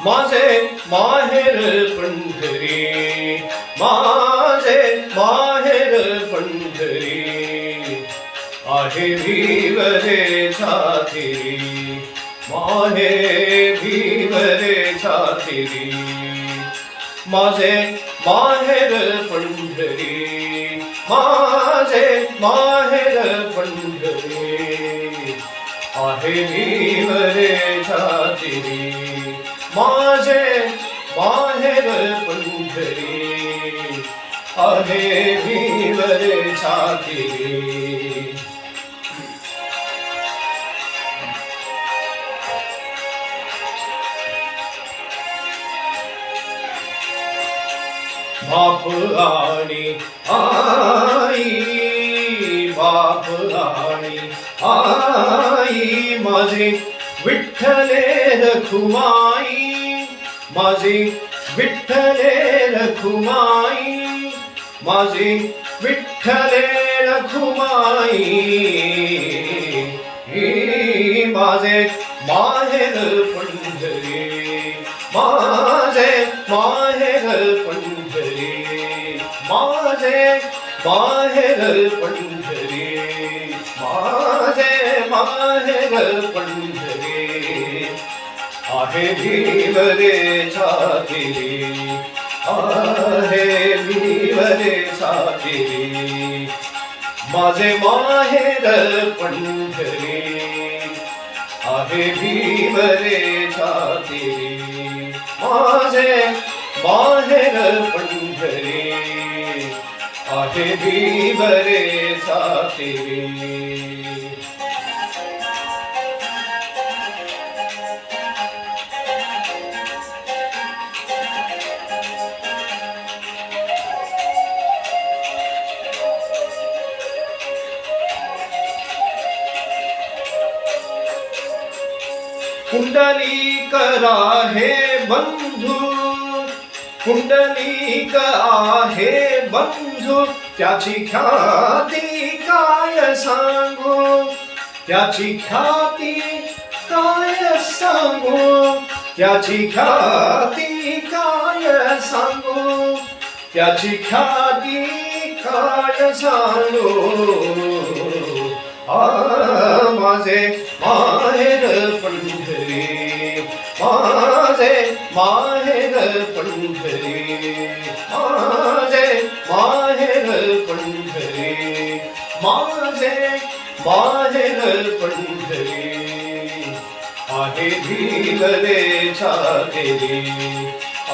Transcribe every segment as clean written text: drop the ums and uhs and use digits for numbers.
माझे माहेर पंढरी, माझे माहेर पंढरी, आहे भीवरे छातिरी, माहे भीवरे छातिरी, माझे माहेर पंढरी, माझे माहेर पंढरी, आहे भीवरे छातिरी, माझे माहेर पंढरी, आहे भीवरे छातिरी. बाप आणि आई, बाप आणि आई, माझी विठ्ठले रखुमाई, माझी विठ्ठले रखुमाई, माझी विठ्ठले रखुमाई, माझे माहेर पंढरी, माझे माहेर पंढरी, माझे माहेर पंढरी, माझे माहेर पंढरी, आहे भीवरे छातिरी, आहे भीवरे छातिरी, माझे माहेर पंढरी, आहे भीवरे छातिरी, माझे माहेर पंढरी, आहे भीवरे छातिरी. कुंडलिक आहे बंधू, कुंडलिक आहे बंधू, त्याची ख्याती काय सांगू, त्याची ख्याती काय सांगू, त्याची ख्याती काय सांगू, त्याची ख्याती काय सांगू, माझे माहेर पंढरी, माझे माहेर पंढरी, माझे माहेर पंढरी, माझे माहेर पंढरी, आहे भीवरे छातिरी,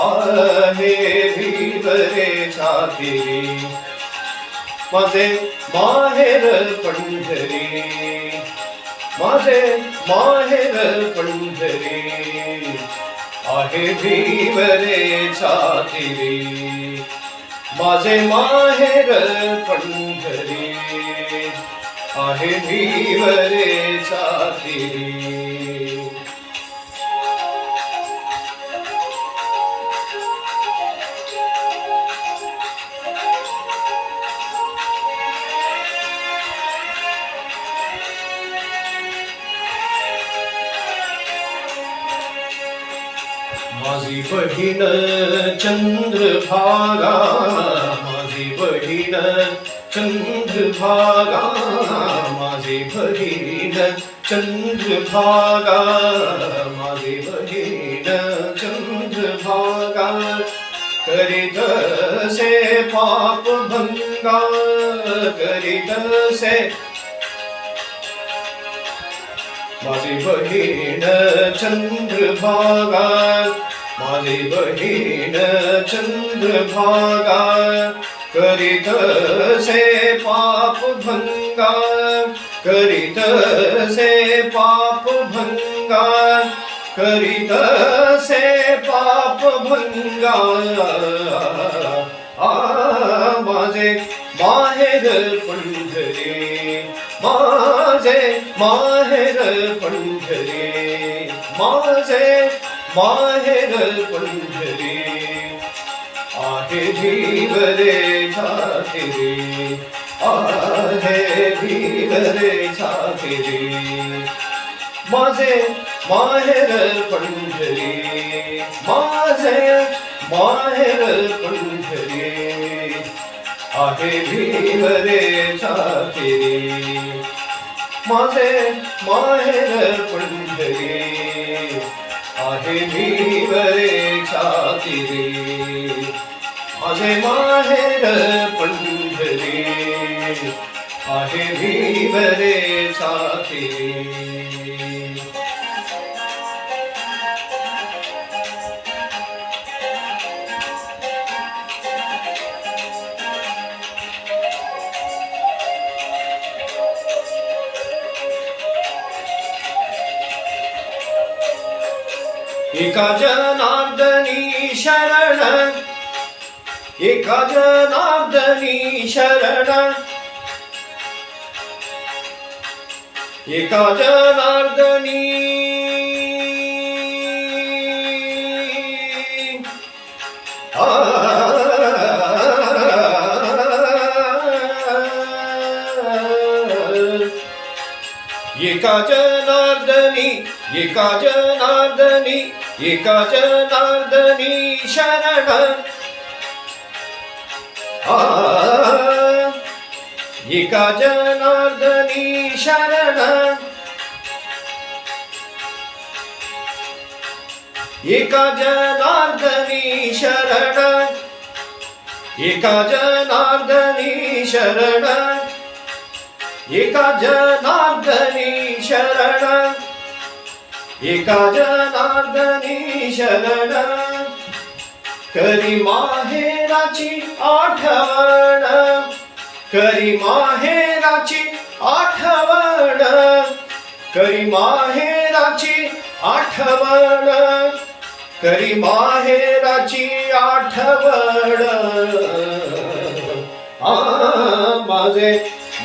आहे भीवरे छातिरी, माझे माहेर पंढरी, माझे माहेर पंढरी, आहे भीवरे छातिरी, माझे माहेर पंढरी, आहे भीवरे छातिरी. माझी बहीण चंद्रभागा, माझी बहीण चंद्रभागा, माझी बहीण चंद्रभागा, माझी बहीण चंद्रभागा, करीत से पाप भंगा, करीत से, माझी बहीण चंद्रभागा, माझी बहीण चंद्रभागा, करीत से पाप भंगा, करीत से पाप भंगा, करीत से पाप भंगा, माझे माहेर पंढरी, माझे माहेर पंढरी, माझे माहेर पंढरी, आहे भीवरे छातिरी, आहे भीवरे छातिरी, माझे माहेर पंढरी, माझे माहेर पंढरी, आहे भिवरेच्या तिरी, माझे माहेर पंढरी, आहे भिवरेच्या तिरी, माझे माहेर पंढरी, आहे भिवरेच्या तिरी. एका जनार्दनी शरण, एका जनार्दनी शरण, एका जनार्दनी एका जनार्दनी, एका जनार्दनी, एका जनार्दनी शरण, एका जनार्दनी शरण, एका जनार्दनी शरण, एका जनार्दनी शरण, एका जनार्दनी शरण, एका जनार्दनी शरण, करी माहेराची आठवण, करी माहेराची आठवण, करी माहेराची आठवण, करी माहेराची आठवण. माझे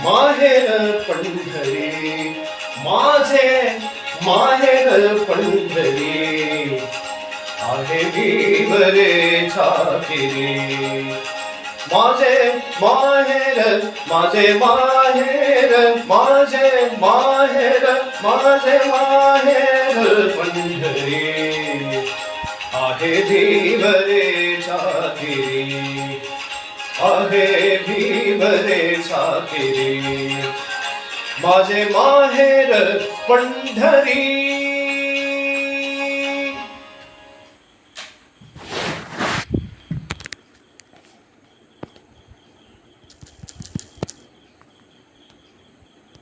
माहेर पंढरी, माझे माहेर पंढरी, आहे भिवरेच्या तिरी, माझे माहेर, माझे माहेर, माझे माहेर, माझे माहेर पंढरी, आहे भिवरेच्या तिरी, आहे भिवरेच्या तिरी, माझे माहेर पंढरी.